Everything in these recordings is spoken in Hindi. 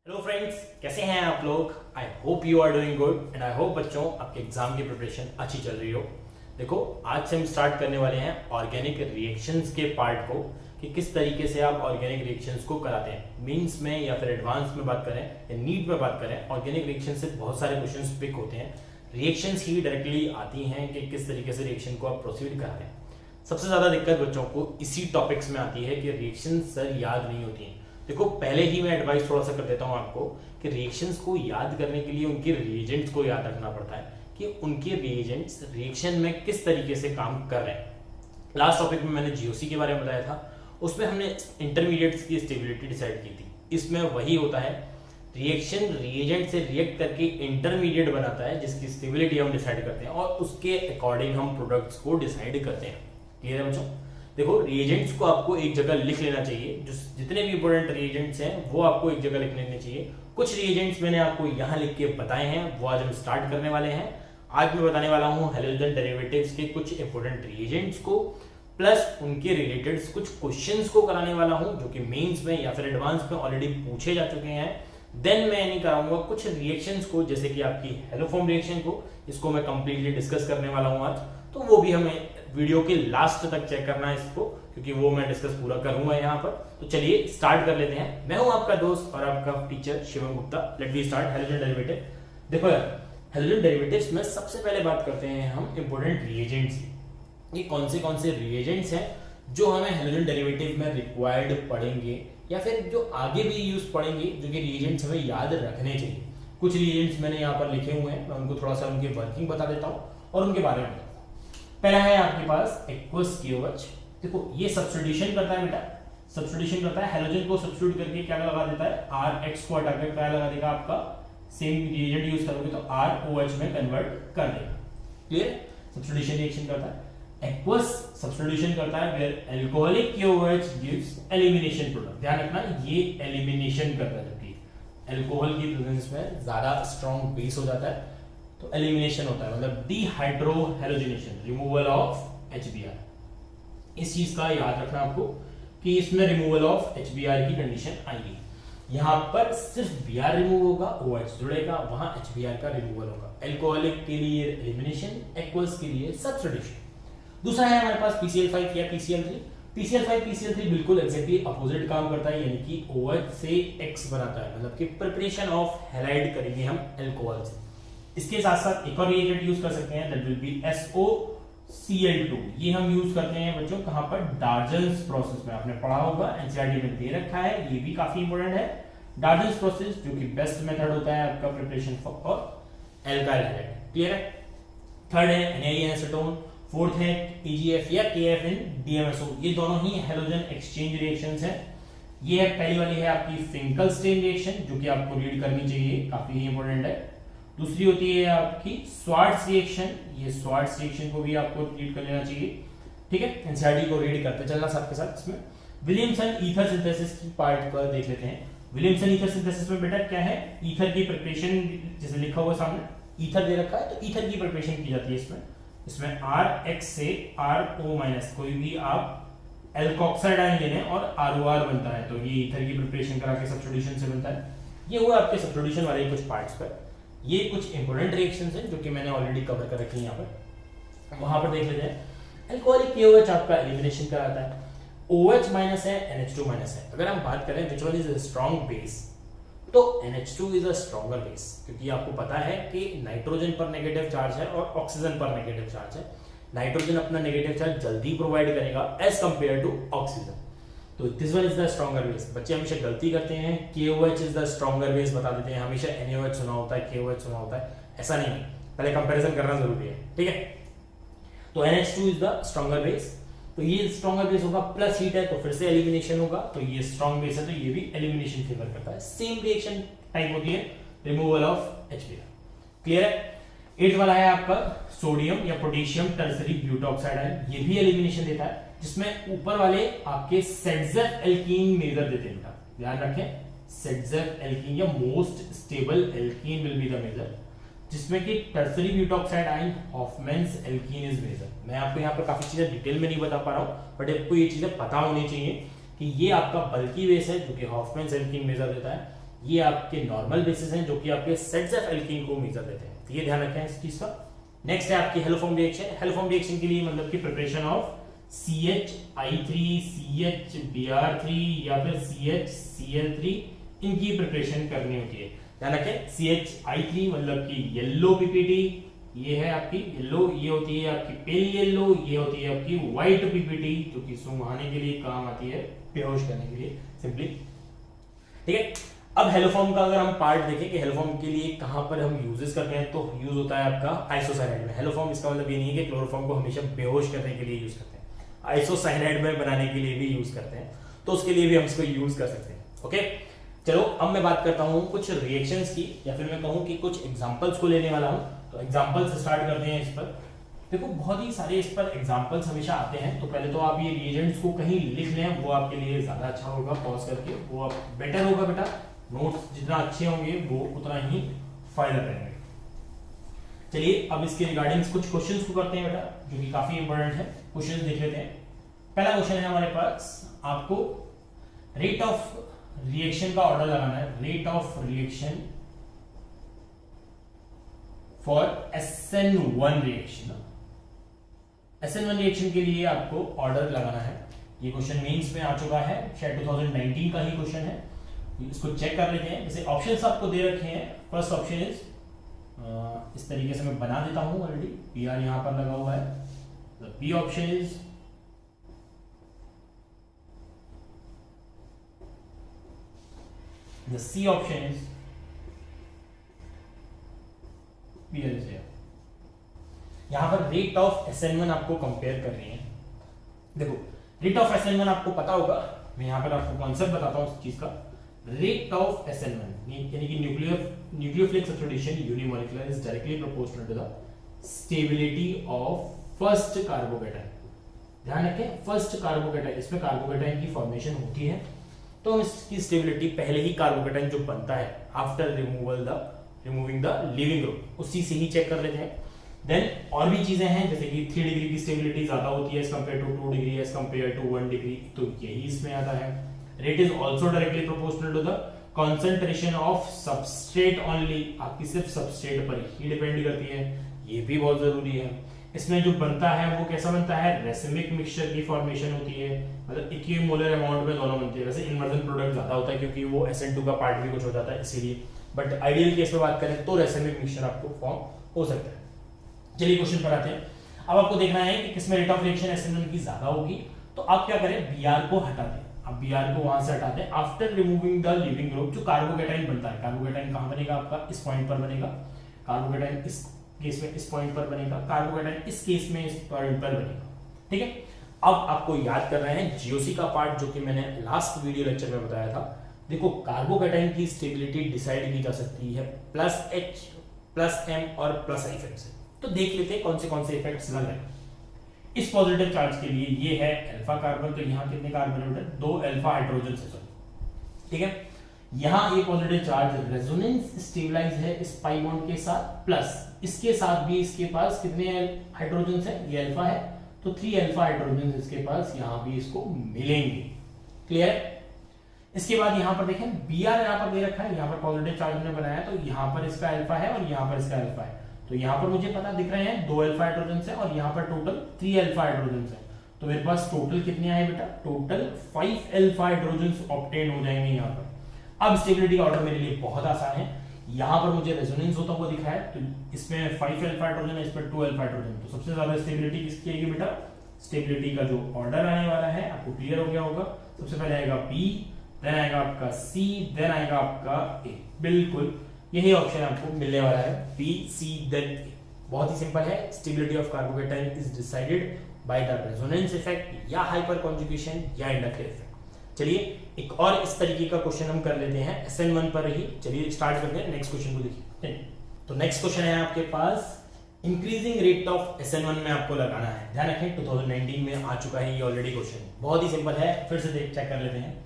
हेलो फ्रेंड्स, कैसे हैं आप लोग। I hope you are doing good and I hope बच्चों आपके एग्जाम की प्रिपरेशन अच्छी चल रही हो। देखो, आज से हम स्टार्ट करने वाले हैं ऑर्गेनिक रिएक्शंस के पार्ट को कि किस तरीके से आप ऑर्गेनिक रिएक्शंस को कराते हैं। मींस में या फिर एडवांस में बात करें या नीट में बात करें, ऑर्गेनिक रिएक्शन से बहुत सारे क्वेश्चंस पिक होते हैं। रिएक्शंस ही डायरेक्टली आती हैं कि किस तरीके से रिएक्शन को आप प्रोसीड कराते हैं। सबसे ज्यादा दिक्कत बच्चों को इसी टॉपिक्स में आती है कि रिएक्शन सर याद नहीं होती हैं। देखो, पहले ही मैं एडवाइस थोड़ा सा कर देता हूं आपको कि रिएक्शंस को याद करने के लिए उनके रिएजेंट्स को याद रखना पड़ता है कि उनके रिएजेंट्स रिएक्शन में किस तरीके से काम कर रहे हैं। लास्ट टॉपिक में मैंने जीओसी के बारे में बताया था, उसमें हमने इंटरमीडिएट्स की स्टेबिलिटी डिसाइड की थी। इसमें वही होता है, रिएक्शन रिएजेंट से रिएक्ट करके इंटरमीडिएट बनाता है जिसकी स्टेबिलिटी हम डिसाइड करते हैं और उसके अकॉर्डिंग हम प्रोडक्ट्स को डिसाइड करते हैं। क्लियर है बच्चों। देखो, रिएजेंट्स को आपको एक जगह लिख लेना चाहिए। जो जितने भी इंपॉर्टेंट रिएजेंट्स हैं वो आपको एक जगह लिख लेने चाहिए। कुछ रिएजेंट्स मैंने आपको यहाँ लिख के बताए हैं, वो आज हम स्टार्ट करने वाले हैं। आज मैं बताने वाला हूँ हैलोजन डेरिवेटिव्स के कुछ इंपॉर्टेंट रिएजेंट्स को, प्लस उनके रिलेटेड कुछ क्वेश्चंस को कराने वाला हूँ जो कि मेंस में या फिर एडवांस में ऑलरेडी पूछे जा चुके हैं। देन मैं नहीं कराऊंगा कुछ रिएक्शंस को, जैसे कि आपकी हेलोफॉर्म रिएक्शन को, इसको मैं कंप्लीटली डिस्कस करने वाला हूँ आज। तो वो भी हमें वीडियो के लास्ट तक चेक करना है इसको, क्योंकि वो मैं डिस्कस पूरा करूंगा यहाँ पर। तो चलिए स्टार्ट कर लेते हैं। मैं हूं आपका दोस्त और आपका teacher Shivam Gupta. Let we start halogen derivative. देखो यार, हैलोजन डेरिवेटिव्स में सबसे पहले बात करते हैं हम इंपॉर्टेंट रिएजेंट्स की। ये कौन से रिएजेंट्स हैं जो हमें हैलोजन डेरिवेटिव में रिक्वायर्ड पड़ेंगे या फिर जो आगे भी यूज पड़ेंगे, जो कि रिएजेंट्स हमें याद रखने चाहिए। कुछ रिएजेंट्स मैंने यहाँ पर लिखे हुए हैं, मैं उनको थोड़ा सा उनकी वर्किंग बता देता हूँ और उनके बारे में बताता हूँ। पहला है आपके पास एक्वस KOH। देखो, ये सब्स्टिट्यूशन करता है बेटा, सब्स्टिट्यूशन करता है। हैलोजन को सब्स्टिट्यूट करके क्या लगा देता है, RX को हटाकर क्या लगा देगा, आपका सेम रिएजेंट यूज करोगे तो ROH में कन्वर्ट कर देगा। क्लियर। सब्स्टिट्यूशन रिएक्शन करता है। एक्वस सब्स्टिट्यूशन करता है where alcoholic KOH gives elimination product. ध्यान रखना, ये एलिमिनेशन करता है, जबकि अल्कोहल की प्रेजेंस में ज्यादा स्ट्रॉन्ग बेस हो जाता है तो एलिमिनेशन होता है, मतलब डिहाइड्रोहेलोजिनेशन, रिमूवल ऑफ HBr। इस चीज का याद रखना आपको कि इसमें रिमूवल ऑफ HBr की कंडीशन आएगी। यहां पर सिर्फ Br रिमूव होगा, OH जुड़ेगा, वहां HBr का रिमूवल होगा। अल्कोहलिक के लिए एलिमिनेशन, एक्वस के लिए सब्स्टिट्यूशन। दूसरा है हमारे पास PCl5 या PCl3। PCl5 बिल्कुल एक्जेक्टली अपोजिट काम करता है, यानी कि OH से X बनाता है, मतलब कि प्रिपरेशन ऑफ हैलाइड करेंगे हम अल्कोहल से। इसके साथ साथ एक और रिएजेंट यूज कर सकते हैं, दैट विल बी SOCl2। ये हम यूज करते हैं बच्चों कहां पर, डार्जन्स प्रोसेस में। आपने पढ़ा होगा, एनसीईआरटी में दे रखा है, ये भी काफी इंपॉर्टेंट है। डार्जन्स प्रोसेस जो कि बेस्ट मेथड होता है आपका preparation for alkyl halide. Clear है। थर्ड है NAE एसीटोन। फोर्थ है EGF या KF इन DMSO। ये दोनों ही हैलोजन एक्सचेंज रिएक्शंस हैं। ये है पहली वाली है आपकी फिंकलस्टीन रिएक्शन, जो कि आपको रीड करनी चाहिए, काफी ही इंपॉर्टेंट है। दूसरी होती है आपकी स्वार्ट्स रिएक्शन। ये स्वार्ट्स रिएक्शन को भी आपको रीड कर लेना चाहिए, ठीक है। एनसीईआरटी को रीड करते चलना सबके साथ। इसमें विलियमसन ईथर सिंथेसिस की पार्ट को देख लेते हैं। विलियमसन ईथर सिंथेसिस में बेटा क्या है, ईथर की प्रिपरेशन, जैसे लिखा हुआ सामने ईथर दे रखा है, तो ईथर की प्रिपरेशन की जाती है इसमें RX से RO- कोई भी आप एल्कोक्साइड आयन लेने और ROR बनता है, तो ये ईथर की प्रिपरेशन करा के सब्स्टिट्यूशन से बनता है। ये हुआ आपके सब्स्टिट्यूशन वाले कुछ पार्ट्स पर। ये कुछ इंपॉर्टेंट रिएक्शंस हैं जो कि मैंने ऑलरेडी कवर कर रखी है यहाँ पर। वहां पर देख लेते हैं। अल्कोहलिक KOH आपका एलिमिनेशन कराता है, OH- है, NH2- है। अगर हम बात करें which one is a strong base, तो NH2 is a stronger base, क्योंकि आपको पता है कि नाइट्रोजन पर नेगेटिव चार्ज है और ऑक्सीजन पर नेगेटिव चार्ज है। नाइट्रोजन अपना नेगेटिव चार्ज जल्दी प्रोवाइड करेगा एज कंपेयर टू ऑक्सीजन, तो this one is the stronger base. बच्चे हमेशा गलती करते हैं, KOH is the stronger base बता देते हैं, हमेशा NaOH सुना होता है, KOH सुना होता है, ऐसा नहीं है। पहले कंपैरिजन करना जरूरी है, ठीक है। तो NH2 is the stronger base, तो ये स्ट्रॉन्गर बेस होगा, प्लस हीट है तो फिर से एलिमिनेशन होगा, तो ये स्ट्रॉन्ग बेस है तो ये भी एलिमिनेशन फेवर करता है। सेम रिएक्शन टाइप होती है, रिमूवल ऑफ HBr। क्लियर है। 8 वाला है आपका सोडियम या पोटेशियम टर्सरी ब्यूटॉक्साइड आयन। ये भी एलिमिनेशन देता है, जिसमें ऊपर वाले आपके सेडजेफ एल्कीन मेजर देते हैं। ध्यान रखें, सेडजेफ एल्कीन या most stable alkene will be the major, जिसमें कि tertiary butoxide ion Hofmann's alkene is major. मैं आपको यहाँ पर काफी चीजें डिटेल में नहीं बता पा रहा हूँ, बट आपको ये चीजें पता होनी चाहिए कि ये आपका बल्की बेस है जो कि हॉफमैन्स एल्कीन मेजर देता है। ये आपके नॉर्मल बेसिस हैं जो कि आपके सेट्स ऑफ एल्कीन को मेजर देते हैं, तो ये ध्यान रखें इस चीज का। नेक्स्ट है आपकी हेलोफॉर्म रिएक्शन। हेलोफॉर्म रिएक्शन के लिए मतलब कि प्रिपरेशन ऑफ CH3 CHBr3 या फिर CHCl3 इनकी प्रिपरेशन करनी होती है। ध्यान रखें CH3 मतलब कि येलो पीपीटी, ये है आपकी येलो, ये होती है आपकी पेल येलो, ये होती है आपकी व्हाइट पीपीटी जो कि सुंघाने के लिए काम आती है, बेहोश करने के लिए सिंपली, ठीक है। अब हेलोफॉर्म का अगर हम पार्ट देखें कि हेलोफॉर्म के लिए कहां पर हम यूजेस करते हैं, तो यूज होता है आपका आइसोसाइनाइड में। हेलोफॉर्म इसका मतलब ये नहीं है कि क्लोरोफॉर्म को हमेशा बेहोश करने के लिए यूज करते हैं, आइसोसाइनाइड में बनाने के लिए भी यूज करते हैं, तो उसके लिए भी हम इसको यूज कर सकते हैं। ओके, चलो अब मैं बात करता हूं कुछ रिएक्शंस की, या फिर मैं कहूं कि कुछ एग्जांपल्स को लेने वाला हूं। तो एग्जांपल्स स्टार्ट करते हैं। इस पर देखो बहुत ही सारे इस पर एग्जांपल्स हमेशा आते हैं, तो पहले तो आप ये रिएजेंट्स को कहीं लिख लें, वो आपके लिए ज्यादा अच्छा होगा, पॉज करके वो आप बेटर होगा बेटा। नोट्स जितना अच्छे होंगे वो उतना ही फायदा करेंगे। चलिए अब इसके रिगार्डिंग कुछ क्वेश्चंस को करते हैं बेटा, जो कि काफी इंपॉर्टेंट है। क्वेश्चन देख लेते हैं। पहला क्वेश्चन है हमारे पास, आपको रेट ऑफ रिएक्शन का ऑर्डर लगाना है। Rate of reaction for SN1 reaction. SN1 reaction के लिए आपको ऑर्डर लगाना है। ये क्वेश्चन मेंस में आ चुका है, शायद 2019 का ही क्वेश्चन है। इसको चेक कर लेते हैं। जैसे ऑप्शंस आपको दे रखे हैं, फर्स्ट ऑप्शन इज, इस तरीके से मैं बना देता हूं, ऑलरेडी PR यहां पर लगा हुआ है। The P option is, the C option is, PL is here. यहां पर रेट ऑफ SN1 आपको कंपेयर कर रही है। देखो रेट ऑफ SN1 आपको पता होगा, मैं यहां पर आपको कॉन्सेप्ट बताता हूं इस चीज का। रेट ऑफ SN1 यानी कि nucleophilic substitution unimolecular is directly proportional to the stability of first carbocation. ध्यान रखें फर्स्ट कार्बोकेटाइन, इसमें कार्बोकेटाइन की फॉर्मेशन होती है, तो इसकी स्टेबिलिटी पहले ही कार्बोकेटाइन जो बनता है after removing the leaving group, उसी से ही चेक कर लेते हैं। देन और भी चीजें हैं, जैसे कि 3 डिग्री की स्टेबिलिटी ज्यादा होती है as compare to 2 degree, as compare to 1 degree, तो यही इसमें आता है। Rate is also directly proportional to the concentration of substrate only, आपकी सिर्फ सबस्ट्रेट पर ही डिपेंड करती है, ये भी बहुत जरूरी है। इसमें जो बनता है वो कैसा बनता है, रेसिमिक मिक्सचर की फॉर्मेशन होती है, मतलब इक्विमोलर अमाउंट में दोनों बनती है। वैसे इन्वर्जन प्रोडक्ट ज्यादा होता है क्योंकि वो SN2 का पार्ट भी कुछ हो जाता है इसीलिए, बट आइडियल केस में बात करें तो रेसिमिक मिक्सचर आपको फॉर्म हो सकता है। चलिए क्वेश्चन पर आते हैं। अब आपको देखना है कि किसमें रेट ऑफ रिएक्शन SN1 की ज्यादा होगी, तो आप क्या करें, Br को हटा दें। अब Br को वहां से हटा दें after removing the leaving group. जो कार्बोकेटाइन बनता है, कार्बोकेटाइन कहां बनेगा आपका, इस पॉइंट पर बनेगा। कार्बोकेटाइन इस केस में इस पॉइंट पर बनेगा, कार्बोकेटाइन इस केस में इस पॉइंट पर बनेगा, ठीक है। अब आपको याद करना है GOC का पार्ट, जो कि मैंने लास्ट वीडियो लेक्चर में बताया था। देखो कार्बोकेटाइन की स्टेबिलिटी डिसाइड की जा सकती है +H +M और +F से। तो देख लेते हैं कौन से इफेक्ट्स लग रहे हैं। इस पॉजिटिव चार्ज के लिए ये है अल्फा कार्बन, तो यहाँ कितने कार्बन है, 2 अल्फा हाइड्रोजन से, ठीक है। यहाँ ये पॉजिटिव चार्ज रेजोनेंस स्टेबलाइज है इस पाई बॉन्ड के साथ, प्लस इसके साथ भी इसके पास कितने हाइड्रोजन है, ये अल्फा है, तो 3 अल्फा हाइड्रोजन इसके पास यहाँ भी इसको मिलेंगे। क्लियर। इसके बाद यहाँ पर देखें Br यहाँ पर दे रखा है, यहाँ पर पॉजिटिव चार्ज हमने बनाया, तो यहाँ पर इसका अल्फा है और यहाँ पर इसका अल्फा है, तो यहाँ पर मुझे पता दिख रहे हैं 2 अल्फा हाइड्रोजन है और यहाँ पर टोटल 3 अल्फा हाइड्रोजन है, तो मेरे पास टोटल कितने आए बेटा, टोटल 5 अल्फा हाइड्रोजन ऑब्टेन हो जाएंगे यहाँ पर। अब स्टेबिलिटी का ऑर्डर मेरे लिए बहुत आसान है, यहाँ पर मुझे रेजोनेंस होता हुआ दिखा है, तो इसमें 5 अल्फा हाइड्रोजन है, इस पर 2 अल्फा हाइड्रोजन, तो सबसे ज्यादा स्टेबिलिटी किसकी आएगी बेटा, स्टेबिलिटी का जो ऑर्डर आने वाला है आपको क्लियर हो गया होगा। सबसे पहले आएगा P, देन आएगा आपका C, देन आएगा आपका A। बिल्कुल यही ऑप्शन आपको मिलने वाला है, P, C, देन A। बहुत ही सिंपल है। Stability of carbocation is decided by the resonance effect या हाइपर कॉन्जुगेशन या इंडक्टिव इफेक्ट। चलिए एक और इस तरीके का क्वेश्चन हम कर लेते हैं SN1 पर ही। चलिए स्टार्ट करते हैं, नेक्स्ट क्वेश्चन को देखिए। तो नेक्स्ट क्वेश्चन है आपके पास, इंक्रीजिंग रेट ऑफ SN1 में आपको लगाना है। ध्यान रखें 2019 में आ चुका है ये ऑलरेडी क्वेश्चन, बहुत ही सिंपल है, फिर से चेक कर लेते हैं।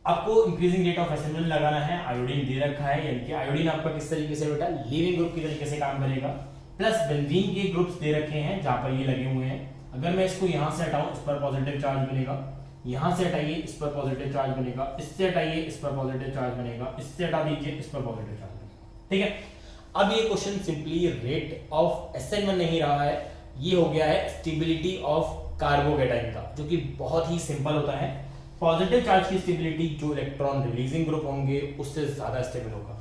आपको इंक्रीजिंग रेट ऑफ SN1 लगाना है, आयोडीन दे रखा है, यानी कि आयोडीन आपका किस तरीके से बेटा, लीविंग ग्रुप की तरीके से काम करेगा, प्लस बेंजीन के ग्रुप्स दे रखे हैं जहां पर ये लगे हुए हैं। अगर मैं इसको यहां से हटाऊं, इस पर पॉजिटिव चार्ज मिलेगा, यहां से हटाइए, इस पर पॉजिटिव चार्ज बनेगा, इससे हटाइए, इस पर पॉजिटिव चार्ज बनेगा, इससे हटा दीजिए, इस पर पॉजिटिव चार्ज बनेगा। ठीक है, अब ये question simply rate of SN1 नहीं रहा है, ये हो गया है स्टेबिलिटी ऑफ कार्बोकेटाइन का, जो कि बहुत ही सिंपल होता है। पॉजिटिव चार्ज की स्टेबिलिटी जो इलेक्ट्रॉन रिलीजिंग ग्रुप होंगे उससे ज्यादा स्टेबल होगा।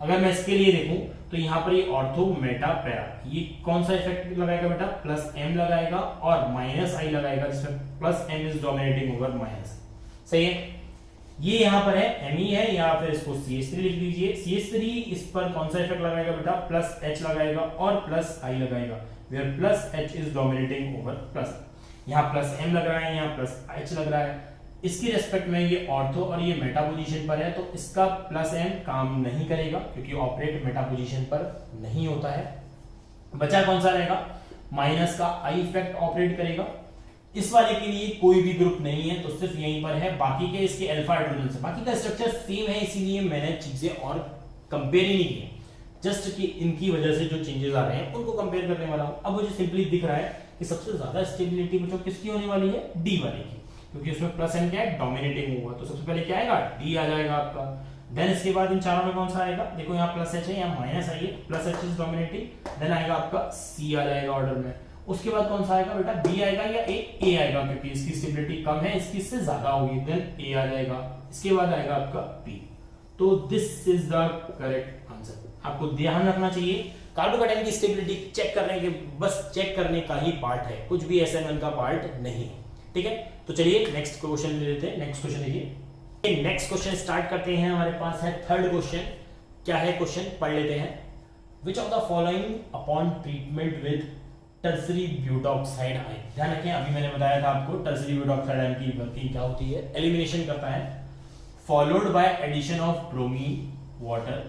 अगर मैं इसके लिए देखूं तो यहाँ पर ये ऑर्थो मेटा पैरा, ये कौन सा इफेक्ट लगाएगा बेटा, प्लस M लगाएगा और माइनस I लगाएगा, जिसमें plus M is dominating over minus. सही है, ये यहाँ पर है Me है, या फिर इसको CH3 लिख दीजिए। CH3 इस पर कौन सा इफेक्ट लगाएगा बेटा, प्लस H लगाएगा और प्लस I लगाएगा, where plus H is dominating over plus. यहाँ प्लस M लग रहा है, यहाँ प्लस H लग रहा है। इसकी रेस्पेक्ट में ये ऑर्थो और ये मेटा पोजीशन पर है, तो इसका प्लस M काम नहीं करेगा क्योंकि ऑपरेट मेटा पोजीशन पर नहीं होता है। बचा कौन सा रहेगा, माइनस का I इफेक्ट ऑपरेट करेगा। इस वाले के लिए कोई भी ग्रुप नहीं है, तो सिर्फ यहीं पर है। बाकी के इसके अल्फा हाइड्रोजन से, बाकी का स्ट्रक्चर सेम है, इसीलिए मैंने चीजें और कंपेयर ही नहीं की, जस्ट कि इनकी वजह से जो चेंजेस आ रहे हैं उनको कंपेयर करने वाला हूं। अब मुझे सिंपली दिख रहा है कि सबसे ज्यादा स्टेबिलिटी बच्चों किसकी होने वाली है, डी वाले की, क्योंकि उसमें प्लस M क्या है, डोमिनेटिंग होगा, तो सबसे पहले क्या आएगा, डी आ जाएगा आपका। देन इसके बाद इन चारों में कौन सा आएगा, देखो यहाँ प्लस H है, यहाँ माइनस I है, plus H is dominating, then आएगा आपका C आ जाएगा ऑर्डर में। उसके बाद कौन सा आएगा बेटा, B आएगा या A आएगा, क्योंकि इसकी स्टेबिलिटी कम है, इसकी इससे ज्यादा होगी, देन A आ जाएगा। इसके बाद आएगा आपका P। तो this is the correct answer. आपको ध्यान रखना चाहिए, कार्बोकेटाइन की स्टेबिलिटी चेक करने के, बस चेक करने का ही पार्ट है, कुछ भी SN1 का पार्ट नहीं है। ठीक है, तो चलिए नेक्स्ट क्वेश्चन ले लेते हैं। नेक्स्ट क्वेश्चन देखिए, नेक्स्ट क्वेश्चन स्टार्ट करते हैं। हमारे पास है थर्ड क्वेश्चन। क्या है क्वेश्चन, पढ़ लेते हैं। Which of the following upon treatment with tertiary butoxide ion. ध्यान रखें, अभी मैंने बताया था आपको टर्सरी ब्यूटॉक्साइड आयन की वर्किंग क्या होती है, एलिमिनेशन करता है, followed by addition of bromine water,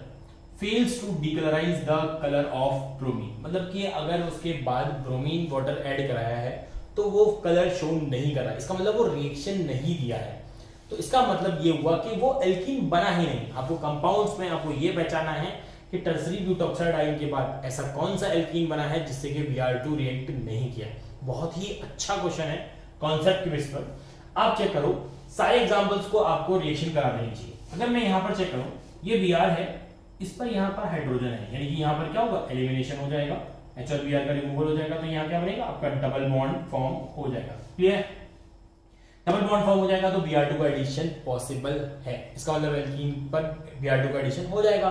fails to decolourise the colour of bromine. मतलब कि अगर उसके बाद ब्रोमीन वाटर ऐड कराया है तो वो कलर शो नहीं कर रहा, इसका मतलब वो रिएक्शन नहीं दिया है। तो इसका मतलब ये हुआ कि वो एल्कीन बना ही नहीं। आपको कंपाउंड्स में आपको ये पहचाना है कि टर्सरी ब्यूटॉक्साइड आयन के बाद ऐसा कौन सा एल्कीन बना है जिससे कि Br2 रिएक्ट नहीं किया। बहुत ही अच्छा क्वेश्चन है, कॉन्सेप्ट के बेस पर आप चेक करो। सारे एग्जांपल्स को आपको रिएक्शन करा देनी चाहिए। अगर मैं यहाँ पर चेक करूं, ये Br है, इस पर यहाँ पर हाइड्रोजन है, यानी कि यहाँ पर क्या होगा, एलिमिनेशन हो जाएगा, H और Br का रिमूवल हो जाएगा, तो यहाँ क्या बनेगा आपका डबल बॉन्ड फॉर्म हो जाएगा। क्लियर, डबल बॉन्ड फॉर्म हो जाएगा तो Br2 का एडिशन पॉसिबल है। इसका मतलब एल्कीन पर Br2 का एडिशन हो जाएगा,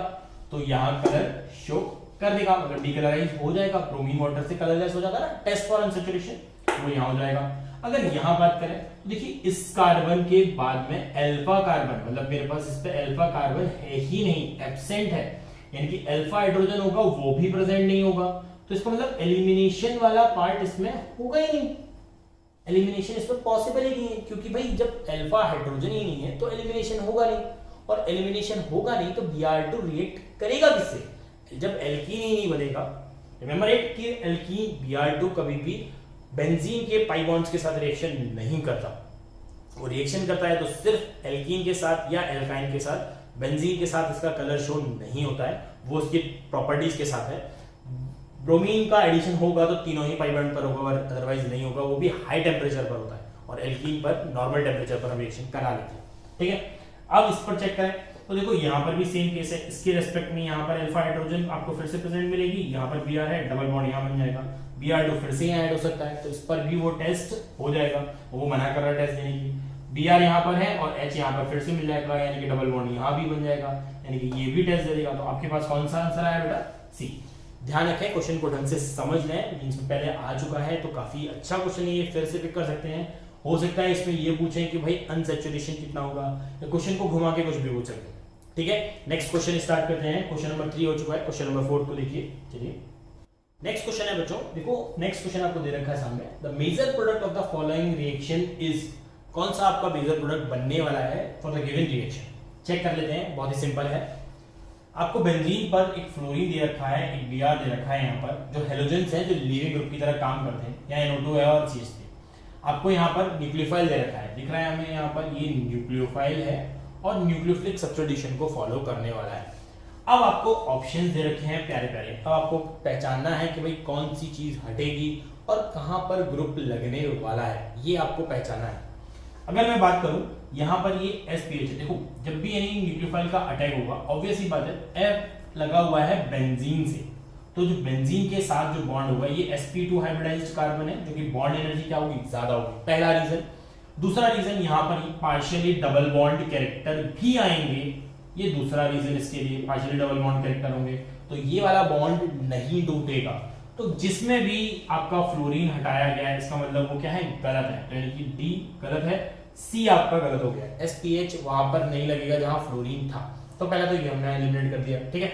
तो यहाँ कलर शो कर देगा। अगर डीकलराइज हो जाएगा, ब्रोमीन वाटर से कलरलेस हो जाता है ना, टेस्ट फॉर अनसैचुरेशन, वो यहाँ हो जाएगा। अगर यहाँ बात करें तो देखिए इस कार्बन के बाद में अल्फा कार्बन, मतलब मेरे पास इस पे अल्फा कार्बन है ही नहीं, एब्सेंट है, यानी कि अल्फा हाइड्रोजन होगा वो भी प्रेजेंट नहीं होगा, तो इसका मतलब एलिमिनेशन वाला पार्ट इसमें होगा ही नहीं। एलिमिनेशन इसमें पॉसिबल ही नहीं है, क्योंकि भाई जब अल्फा हाइड्रोजन ही नहीं है तो एलिमिनेशन होगा नहीं, और एलिमिनेशन होगा नहीं तो Br2 रिएक्ट करेगा किससे, जब एल्कीन ही नहीं बनेगा। रिमेंबर इट कि एल्कीन Br2 कभी भी बेंजीन के पाई बॉन्ड्स के साथ रिएक्शन नहीं करता, वो रिएक्शन करता है तो सिर्फ एल्कीन के साथ या एल्काइन के साथ। बेंजीन के साथ इसका कलर शो नहीं होता है, वो उसकी प्रॉपर्टीज के साथ है। ब्रोमीन का एडिशन होगा तो तीनों ही पाई बॉन्ड पर होगा, अदरवाइज नहीं होगा, वो भी हाई टेम्परेचर पर होता है, और एल्कीन पर नॉर्मल टेम्परेचर पर हम रिएक्शन करा लेते हैं। ठीक है, अब इस पर चेक करें तो देखो यहाँ पर भी सेम केस है। इसके रेस्पेक्ट में यहाँ पर अल्फा हाइड्रोजन आपको फिर से प्रेजेंट मिलेगी, यहाँ पर Br है, डबल बॉन्ड यहाँ बन जाएगा, Br2 फिर से यहाँ ऐड हो सकता है, तो इस पर भी वो टेस्ट हो जाएगा, वो मना कर रहा है टेस्ट देने की। Br यहाँ पर है और H यहाँ पर फिर से मिल जाएगा, यानी कि डबल बॉन्ड यहाँ भी बन जाएगा, यानी कि ये भी टेस्ट दे देगा। तो आपके पास कौन सा आंसर आया बेटा, सी। ध्यान रखें, क्वेश्चन को ढंग से समझ लें, मींस में पहले आ चुका है तो काफी अच्छा क्वेश्चन है, ये फिर से पिक कर सकते हैं। हो सकता है इसमें ये पूछें कि भाई अनसैचुरेशन कितना होगा, या क्वेश्चन को घुमा के कुछ भी पूछ सकते हैं। ठीक है, नेक्स्ट क्वेश्चन स्टार्ट करते हैं। क्वेश्चन नंबर 3 हो चुका है, क्वेश्चन नंबर 4 को देखिए। चलिए नेक्स्ट क्वेश्चन है बच्चों, देखो नेक्स्ट क्वेश्चन आपको दे रखा है सामने, the major product of the following reaction is. कौन सा आपका मेजर प्रोडक्ट बनने वाला है for the given reaction, check कर लेते हैं। बहुत ही सिंपल है, आपको बेंजीन पर एक फ्लोरीन दे रखा है, एक Br दे रखा है, यहाँ पर जो हेलोजेंस हैं जो लीविंग ग्रुप की तरह काम करते हैं, यहाँ NO2 है और CH3। आपको यहाँ पर न्यूक्लियोफाइल दे रखा है, दिख रहा है हमें यहाँ पर, ये न्यूक्लियोफाइल है और न्यूक्लियोफिलिक सब्स्टिट्यूशन को फॉलो करने वाला है। अब आपको ऑप्शंस दे रखे हैं प्यारे प्यारे, अब आपको पहचानना है कि भाई कौन सी चीज हटेगी और कहां पर ग्रुप लगने वाला है, ये आपको पहचानना है। अगर मैं बात करूं यहां पर ये SPH है, देखो जब भी यानी न्यूक्लियोफाइल का अटैक होगा ऑब्वियस ही बात है F लगा हुआ है बेंजीन से, तो जो बेंजीन के साथ जो बॉन्ड होगा ये sp2 हाइब्रिडाइज्ड कार्बन है, जो कि बॉन्ड एनर्जी क्या होगी, ज्यादा होगी, पहला रीजन। दूसरा रीजन यहाँ पर पार्शियली डबल बॉन्ड कैरेक्टर भी आएंगे, ये दूसरा रीजन इसके लिए, पार्शियली डबल बॉन्ड कैरेक्टर होंगे तो ये वाला बॉन्ड नहीं टूटेगा। तो जिसमें भी आपका फ्लोरीन हटाया गया है इसका मतलब वो क्या है, गलत है, तो यानी कि डी गलत है, सी आपका गलत हो गया, SPH वहां पर नहीं लगेगा जहां फ्लोरीन था। तो पहला तो ये हमने एलिमिनेट कर दिया, ठीक है।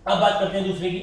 अब बात करते हैं दूसरे की,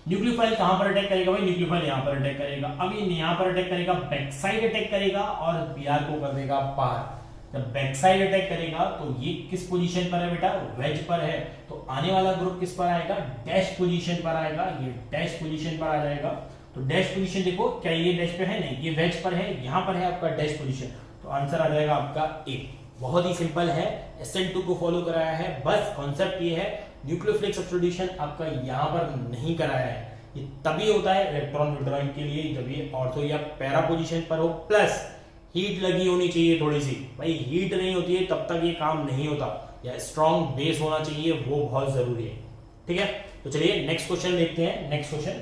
न्यूक्लियोफाइल कहां पर अटैक करेगा भाई, न्यूक्लियोफाइल यहां पर अटैक करेगा। अब ये यहां पर अटैक करेगा, बैक साइड अटैक करेगा और Br को कर देगा पार। जब बैक साइड अटैक करेगा तो ये किस पोजीशन पर है बेटा, वेज पर है, तो आने वाला ग्रुप किस पर आएगा, डैश पोजीशन पर आएगा, ये डैश पोजीशन पर आ जाएगा। तो डैश पोजीशन देखो, क्या ये डैश पे है, नहीं, ये वेज पर है, यहां पर है आपका डैश पोजीशन, तो आंसर आ जाएगा आपका ए। बहुत ही सिंपल है, SN2 को फॉलो कराया है, बस कॉन्सेप्ट ये है न्यूक्लियोफिलिक सब्स्टिट्यूशन आपका यहां पर नहीं कराया है। ये तभी होता है इलेक्ट्रॉन विड्रॉइंग के लिए जब ये ऑर्थो या पैरा पोजीशन पर हो, प्लस हीट लगी होनी चाहिए थोड़ी सी, भाई हीट नहीं होती है तब तक ये काम नहीं होता, या स्ट्रॉन्ग बेस होना चाहिए, वो बहुत जरूरी है, ठीक है। तो चलिए नेक्स्ट क्वेश्चन देखते हैं, नेक्स्ट क्वेश्चन।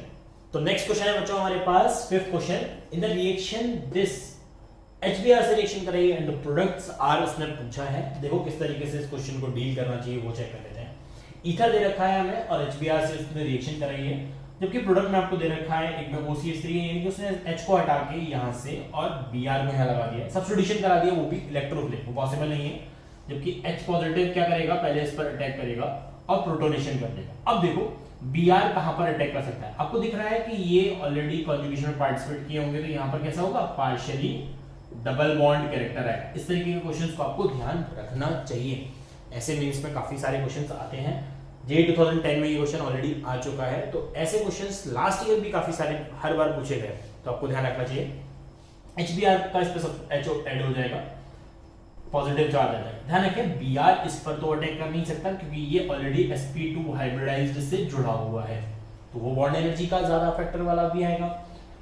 तो नेक्स्ट क्वेश्चन है बच्चों हमारे पास fifth question, in the reaction this HBr से रिएक्शन करेगी एंड द प्रोडक्ट्स आर, उसने पूछा है, देखो किस तरीके से इस क्वेश्चन को डील करना चाहिए वो चेक कर लेते हैं। ईथर दे रखा है हमें और HBr से उसने रिएक्शन कराई है, जबकि प्रोडक्ट में आपको दे रखा है एक में OCH3 है, यानी कि उसने H को हटा के यहां से और Br को यहां लगा दिया, सब्स्टिट्यूशन करा दिया, वो भी इलेक्ट्रोफिलिक, वो पॉसिबल नहीं है। जबकि H पॉजिटिव क्या करेगा, पहले इस पर अटैक करेगा और प्रोटोनेशन कर देगा। अब देखो Br कहां पर अटैक कर सकता है, आपको दिख रहा है कि ये ऑलरेडी कॉन्जुगेशन में पार्टिसिपेट किए होंगे, तो यहां पर कैसा होगा, पार्शियली डबल बॉन्ड कैरेक्टर है। इस तरीके के क्वेश्चंस को आपको ध्यान रखना चाहिए, ऐसे मीन्स में काफी सारे क्वेश्चंस आते हैं, जे 2010 में ये क्वेश्चन ऑलरेडी आ चुका है, तो ऐसे क्वेश्चंस लास्ट ईयर भी काफी सारे हर बार पूछे गए, तो आपको ध्यान रखना चाहिए। HBr का इस पे H ऐड हो जाएगा, पॉजिटिव चार्ज आ जाएगा, ध्यान रखें Br इस पर तो अटैक कर नहीं सकता क्योंकि ये ऑलरेडी sp2 हाइब्रिडाइज्ड से जुड़ा हुआ है, तो वो बॉन्ड एनर्जी का ज्यादा फैक्टर वाला भी आएगा।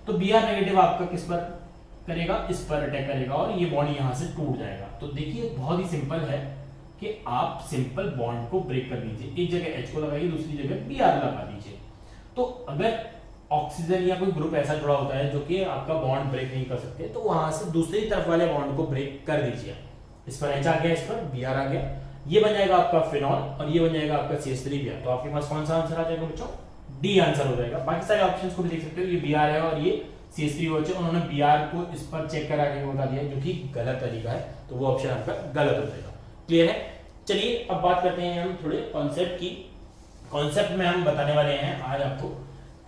तो Br नेगेटिव आपका किस पर करेगा, इस पर अटैक करेगा और ये बॉन्ड यहां से टूट जाएगा। तो देखिए बहुत ही सिंपल है कि आप सिंपल बॉन्ड को ब्रेक कर दीजिए, एक जगह H को लगाइए, दूसरी जगह Br लगा दीजिए। तो अगर ऑक्सीजन या कोई ग्रुप ऐसा जुड़ा होता है जो कि आपका बॉन्ड ब्रेक नहीं कर सकते, तो वहां से दूसरी तरफ वाले बॉन्ड को ब्रेक कर दीजिए। इस पर H आ गया, इस पर Br आ गया, ये बन जाएगा आपका फिनॉल और ये बन जाएगा आपका CH3Br। तो आपके पास कौन सा आंसर आ जाएगा बच्चों, डी आंसर हो जाएगा। बाकी सारे ऑप्शंस को भी देख सकते हो, ये Br है और ये CH3OH, उन्होंने Br को इस पर चेक करा के बता दिया, जो कि गलत तरीका है, तो वो ऑप्शन आपका गलत हो जाएगा। क्लियर है। चलिए अब बात करते हैं हम थोड़े कॉन्सेप्ट की। कॉन्सेप्ट में हम बताने वाले हैं आज आपको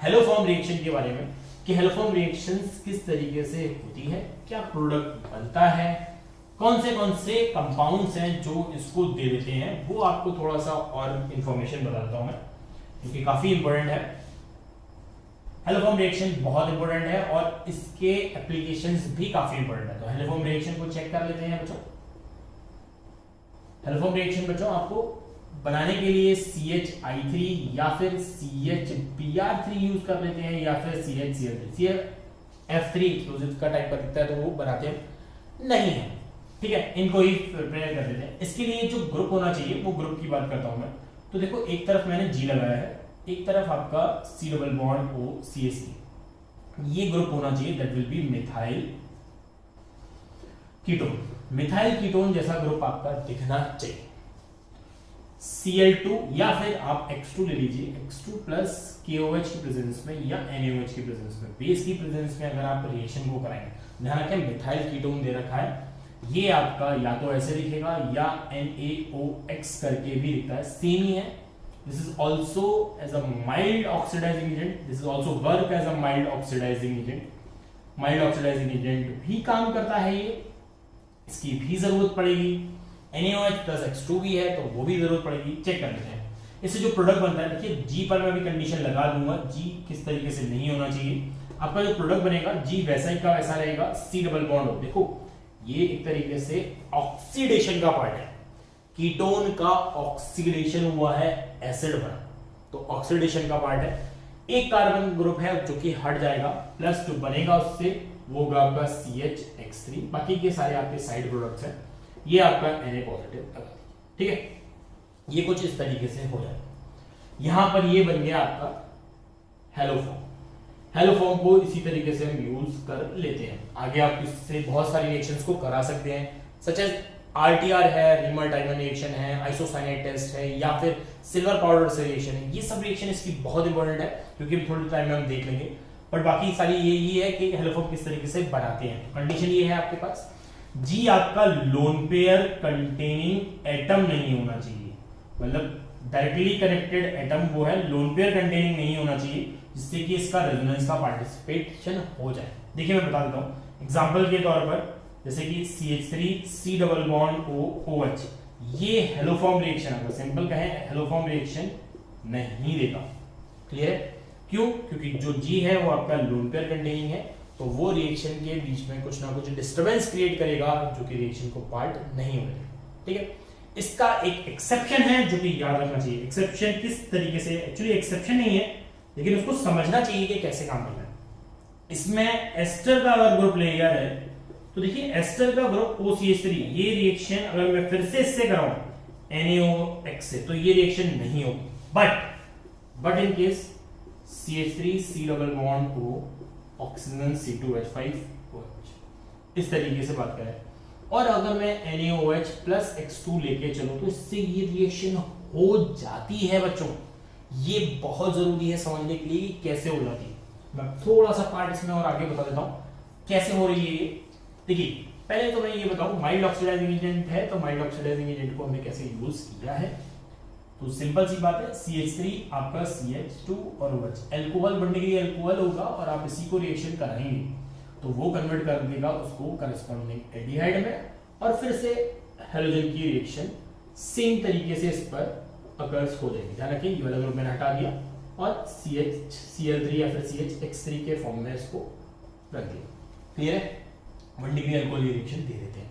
हेलोफॉर्म रिएक्शन के बारे में, कि हेलोफॉर्म रिएक्शंस किस तरीके से होती है, क्या प्रोडक्ट बनता है, कौन से कंपाउंड्स हैं जो इसको दे देते हैं, वो आपको थोड़ा सा और इंफॉर्मेशन बताता हूं मैं, क्योंकि काफी इंपॉर्टेंट है। हेलोफॉर्म रिएक्शन बहुत इंपॉर्टेंट है और इसके एप्लीकेशंस भी काफी इंपॉर्टेंट है। तो हेलोफॉर्म रिएक्शन को चेक कर लेते हैं बच्चों। हेलोफॉर्म रिएक्शन बच्चों आपको बनाने के लिए CH3 या फिर CHBr3 यूज कर लेते हैं, या फिर CHCl3 CF3 एक्सप्लोजिव का टाइप का दिखता है तो वो बनाते हैं नहीं है, ठीक है, इनको ही प्रिपेयर कर देते हैं। इसके लिए जो ग्रुप होना चाहिए वो ग्रुप की बात करता हूं मैं। तो देखो एक तरफ मैंने G लगाया है, एक तरफ आपका C double bond O CH3, ये ग्रुप होना चाहिए, that will be methyl ketone. Methyl ketone जैसा ग्रुप आपका दिखना चाहिए। Cl2 या फिर आप X2 ले लीजिए, X2 प्लस KOH की प्रेजेंस में या NaOH की प्रेजेंस में, बेस की प्रेजेंस में अगर आप रिएक्शन को कराएंगे। ध्यान रखें मिथाइल कीटोन दे रखा है, ये आपका या तो ऐसे दिखेगा या NaOX करके भी दिखता है, सेम ही है। This is also as a mild oxidizing agent. This is also work as a mild oxidizing agent. Mild oxidizing agent भी काम करता है ये, इसकी भी जरूरत पड़ेगी। NaOH plus X2 भी है तो वो भी जरूरत पड़ेगी। चेक कर लेते हैं इससे जो प्रोडक्ट बनता है। देखिए G पर मैं भी कंडीशन लगा दूंगा, G किस तरीके से नहीं होना चाहिए। आपका जो प्रोडक्ट बनेगा G वैसा ही का वैसा रहेगा, C डबल बॉन्ड हो। देखो ये एक तरीके से ऑक्सीडेशन का पार्ट है, कीटोन का ऑक्सीडेशन हुआ है, एसिड बना, तो ऑक्सीडेशन का पार्ट है। एक कार्बन ग्रुप है जो कि हट जाएगा, प्लस जो बनेगा उससे वो होगा आपका CH(X3), बाकी के सारे आपके साइड प्रोडक्ट्स हैं, ये आपका Na पॉजिटिव, ठीक है। ये कुछ इस तरीके से हो जाए। यहां पर ये बन गया आपका हेलोफॉर्म। हेलोफॉर्म को इसी तरीके से हम यूज कर लेते हैं। आगे आप इससे बहुत सारी रिएक्शंस को करा सकते हैं, सच एज RTR है, रीमर डायमंड रिएक्शन है, आइसोसाइनाइड टेस्ट है, या फिर सिल्वर पाउडर से रिएक्शन है। ये सब रिएक्शन इसकी बहुत इंपॉर्टेंट है, क्योंकि थोड़ी टाइम में हम देख लेंगे। बट बाकी सारी यही है कि हेलोफॉर्म किस तरीके से बनाते हैं। कंडीशन ये है आपके पास, जी आपका लोन पेयर कंटेनिंग एटम नहीं होना चाहिए, मतलब डायरेक्टली कनेक्टेड एटम वो है, लोन पेयर कंटेनिंग नहीं होना चाहिए, जिससे कि इसका रेजोनेंस का पार्टिसिपेशन हो जाए। देखिए मैं बता देता हूं एग्जांपल के तौर पर, जैसे कि CH3 C double bond OH, ये हेलोफॉर्म रिएक्शन, अगर सिंपल कहें हेलोफॉर्म रिएक्शन नहीं देगा। क्लियर है? क्यों? क्योंकि जो G है वो आपका लोन पेयर कंटेनिंग है, तो वो रिएक्शन के बीच में कुछ ना कुछ डिस्टर्बेंस क्रिएट करेगा, जो कि रिएक्शन को पार्ट नहीं होगा। ठीक है, इसका एक एक्सेप्शन है जो कि याद रखना चाहिए। एक्सेप्शन किस तरीके से, एक्चुअली एक्सेप्शन नहीं है, लेकिन उसको समझना चाहिए कि कैसे काम करना है। इसमें एस्टर का अगर ग्रुप लेयर है, तो देखिए एस्टर का ग्रुप OCH3, ये रिएक्शन अगर मैं फिर से इससे कराऊं NaOH से, तो ये रिएक्शन नहीं होगी। But in case CH3 C double bond O oxygen C2H5OH, इस तरीके से बात करें, और अगर मैं NaOH प्लस X2 लेके चलूं, तो इससे ये रिएक्शन हो जाती है बच्चों। ये बहुत जरूरी है समझने के लिए कैसे हो जाती है। मैं थोड़ा सा पार्ट इसमें और आगे बता देता हूं कैसे हो रही है ये। देखिए पहले तो मैं ये बताऊं, माइल्ड ऑक्सीडाइजिंग एजेंट है, तो माइल्ड ऑक्सीडाइजिंग एजेंट को हमने कैसे यूज किया है। तो सिंपल सी बात है, CH3 आपका CH2 और OH, एल्कोहल बनने के लिए एल्कोहल होगा, और आप इसी को रिएक्शन कराएंगे तो वो कन्वर्ट कर देगा उसको करस्पॉन्डिंग एल्डिहाइड में, और फिर से हेलोजन की रिएक्शन सेम तरीके से इस पर अकर्स हो जाएगी। ध्यान रखिए, ये वाला ग्रुप मैंने हटा दिया और CH3 या फिर CH(X3) के फॉर्म में इसको रख दिया। क्लियर है? 1 डिग्री अल्कोहल रिएक्शन दे देते हैं,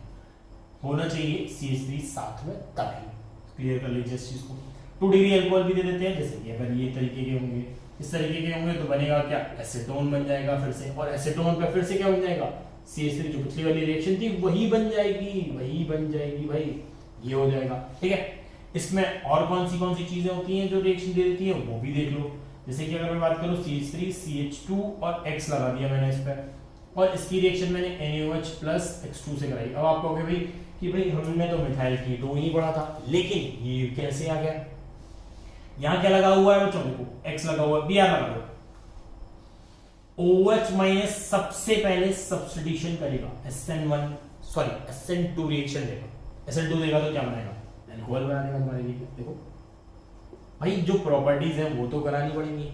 होना चाहिए CH3 साथ में, तभी क्लियर कर लीजिए इस चीज को। 2 डिग्री अल्कोहल भी दे देते हैं, जैसे कि अगर ये तरीके के होंगे, इस तरीके के होंगे, तो बनेगा क्या, एसीटोन बन जाएगा फिर से, और एसीटोन पे फिर से क्या बन जाएगा, CH3 जो पिछली वाली रिएक्शन थी वही बन जाएगी भाई, ये हो जाएगा। ठीक है, इसमें और कौन सी चीजें होती हैं जो रिएक्शन दे देती है, वो भी देख लो। जैसे कि अगर मैं बात करूं CH3 CH2 और X लगा दिया मैंने इस पर, और इसकी रिएक्शन मैंने NaOH प्लस X2 से कराई। अब आप कहोगे भाई कि भाई हमने तो मिथाइल कीटोन ही पढ़ा था, लेकिन ये कैसे आ गया। यहां क्या लगा हुआ है बच्चों, देखो X लगा हुआ है, Br लगा दो, OH माइनस सबसे पहले सब्स्टिट्यूशन करेगा, SN2 रिएक्शन देगा। SN2 देगा तो क्या बनाएगा, एल्कोहल बना देगा हमारे लिए। देखो भाई जो प्रॉपर्टीज हैं वो तो करानी पड़ेंगी,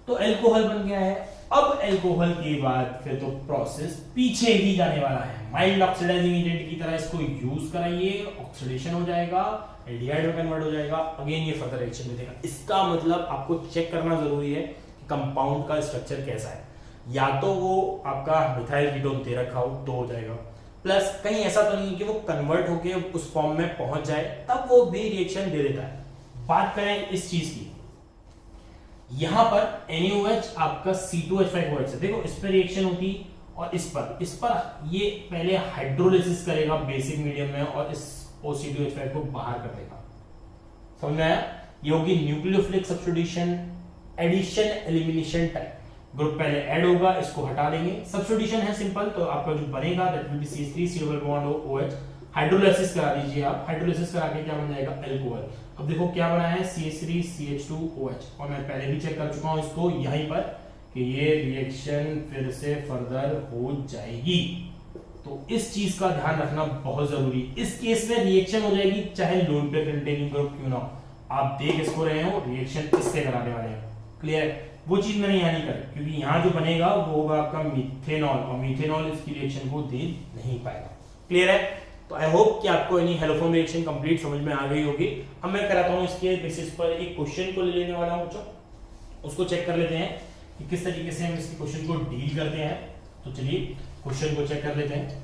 तो एल्कोहल बन गया है। अब एल्कोहल के बाद फिर तो प्रोसेस पीछे ही जाने वाला है, माइल्ड ऑक्सीडाइजिंग एजेंट की तरह इसको यूज कराइए, ऑक्सीडेशन हो जाएगा, एल्डिहाइड में कन्वर्ट हो जाएगा, अगेन ये फर्दर रिएक्शन में देगा। इसका मतलब आपको चेक करना जरूरी है कि कंपाउंड का स्ट्रक्चर कैसा है, या तो वो आपका मिथाइल कीटोन दे रखा हो तो हो जाएगा, प्लस कहीं ऐसा तो नहीं कि वो कन्वर्ट होके उस फॉर्म में पहुंच जाए, तब वो भी रिएक्शन दे देता है। बात करें इस चीज की, यहां पर NaOH आपका C2H5OH से, देखो इस पर रिएक्शन होती, और इस पर ये पहले हाइड्रोलिसिस करेगा बेसिक मीडियम में, और इस O(C2H5) को बाहर कर देगा। समझ में आया? ये होगी nucleophilic substitution, addition elimination type. Group पहले ऐड होगा, इसको हटा देंगे, सब्स्टिट्यूशन है सिंपल, तो आपका जो बनेगा that will be CH3 C double bond OH, hydrolysis करा दीजिए आप, हाइड्रोलिसिस करा के क्या बन जाएगा, एल्कोहल। अब देखो क्या बना है, CH3 CH2OH, और मैं पहले भी चेक कर चुका हूं इसको यहीं पर कि ये रिएक्शन फिर से फर्दर हो जाएगी। तो इस चीज का ध्यान रखना बहुत जरूरी। इस केस में रिएक्शन हो जाएगी चाहे लोन पेयर कंटेनिंग ग्रुप क्यों ना हो, आप देख इसको रहे हो, रिएक्शन इससे कराने वाले हैं। क्लियर है? वो चीज मैंने यहाँ नहीं करी, क्योंकि यहाँ जो बनेगा वो होगा आपका मिथेनॉल, और मिथेनॉल इसकी रिएक्शन को दे नहीं पाएगा। क्लियर है? तो आई होप कि आपको यानी हेलोफॉर्म रिएक्शन कंप्लीट समझ में आ गई होगी। अब मैं कराता हूँ इसके बेसिस पर एक क्वेश्चन को ले लेने वाला हूँ बच्चों, उसको चेक कर लेते हैं कि किस तरीके से हम इसके क्वेश्चन को डील करते हैं। तो चलिए क्वेश्चन को चेक कर लेते हैं।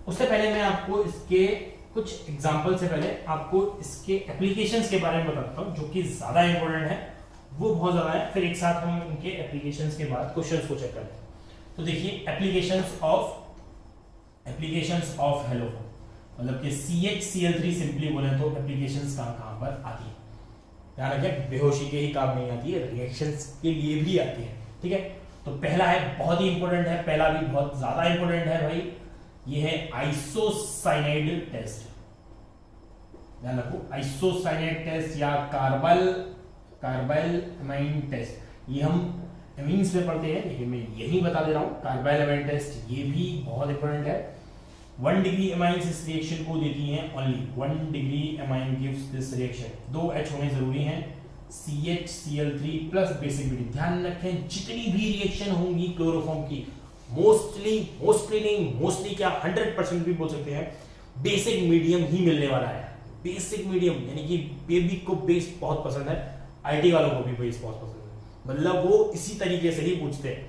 उससे पहले मैं आपको इसके कुछ एग्जाम्पल से पहले आपको इसके एप्लीकेशंस के बारे में बताता हूं, जो कि ज्यादा इंपॉर्टेंट है। वो बहुत ज्यादा है। फिर एक साथ हम इनके एप्लीकेशंस के बाद क्वेश्चंस को चेक करते हैं। तो देखिए एप्लीकेशंस ऑफ हेलोफोन, मतलब कि CHCl3 सिंपली बोले तो एप्लीकेशंस कहां पर आती है। ध्यान रखिए बेहोशी के ही काम नहीं आती है, रिएक्शंस के लिए भी आती है। ठीक है, तो पहला है बहुत ही इंपॉर्टेंट है, पहला भी बहुत ज्यादा इंपॉर्टेंट है भाई, ये है आइसोसाइनाइड टेस्ट। ध्यान रखो आइसोसाइनाइड टेस्ट या कार्बाइलमाइन टेस्ट, ये हम एमीन्स में पढ़ते हैं लेकिन मैं यही बता दे रहा हूं। कार्बाइलमाइन टेस्ट ये भी बहुत इंपॉर्टेंट है। 1 डिग्री एमाइन्स इस रिएक्शन को देती हैं, only 1 degree amine gives this reaction. 2 H होने जरूरी हैं, CHCl3 प्लस बेसिक मीडियम। ध्यान रखें जितनी भी रिएक्शन होंगी क्लोरोफॉर्म की, मोस्टली क्या 100% भी बोल सकते हैं, बेसिक मीडियम ही मिलने वाला है। बेसिक मीडियम यानी कि बेबी को बेस बहुत पसंद है, IT वालों को भी बेस बहुत पसंद है, मतलब वो इसी तरीके से ही पूछते हैं।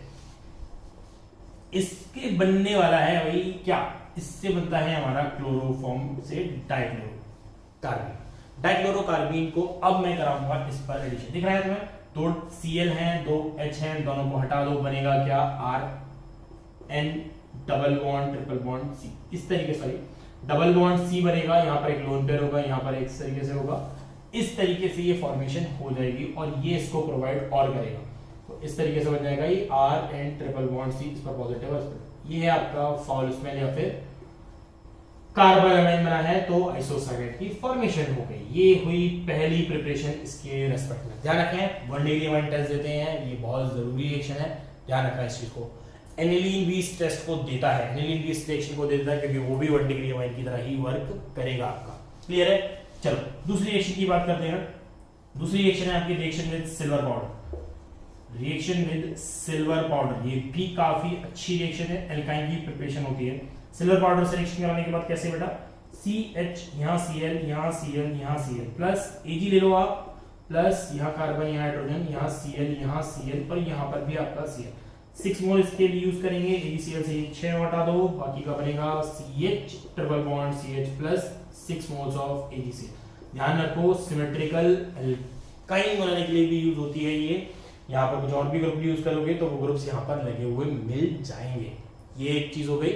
इसके बनने वाला है भाई क्या, इससे बनता है हमारा क्लोरोफॉर्म से डाइक्लोरोकार्बीन। डाइक्लोरोकार्बीन को अब मैं कराऊंगा इस पर एडिशन। दिख रहा है तुम्हें, 2 Cl हैं 2 H हैं, दोनों को हटा दो, बनेगा क्या RN double bond triple bond C। इस तरीके से डबल बॉन्ड C बनेगा, यहाँ पर एक लोन पेयर होगा, यहाँ पर एक तरीके से होगा, इस तरीके से ये फॉर्मेशन हो जाएगी और ये इसको प्रोवाइड और करेगा। तो इस तरीके से बन जाएगा ये RN ट्रिपल बॉन्ड C, इस पर पॉजिटिव है, ये है आपका फाउल स्मेल या फिर कार्बाइलमाइन बना है, तो आइसोसाइनाइड की फॉर्मेशन हो गई। ये हुई पहली प्रिपरेशन इसके रेस्पेक्ट में। ध्यान रखें 1 डिग्री एमाइन टेस्ट देते हैं, ये बहुत जरूरी रिएक्शन है, ध्यान रखना इस चीज को। एनिलीन भी इस टेस्ट को देता है, एनिलीन भी इस रिएक्शन को देता है क्योंकि वो भी 1 डिग्री एमाइन की तरह ही वर्क करेगा आपका। क्लियर है? चलो दूसरी रिएक्शन की बात करते हैं। दूसरी रिएक्शन है आपकी reaction with silver powder. Reaction with silver powder, ये भी काफी अच्छी रिएक्शन है, एल्काइन की प्रिपरेशन होती है। सिल्वर पाउडर से रिएक्शन कराने के बाद कैसे बेटा, CH यहाँ Cl यहाँ Cl यहाँ Cl प्लस Ag ले लो आप, प्लस यहाँ कार्बन यहाँ हाइड्रोजन यहाँ Cl और यहाँ पर भी आपका Cl। 6 मोल इसके लिए यूज करेंगे, AgCl से 6 हटा दो, बाकी का बनेगा CH triple bond CH plus 6 moles of AgCl। ध्यान रखो सिमेट्रिकल एल्काइन बनाने के लिए भी यूज होती है ये। यहाँ पर कुछ और भी ग्रुप यूज करोगे तो वो ग्रुप्स यहाँ पर लगे हुए मिल जाएंगे। ये एक चीज हो गई।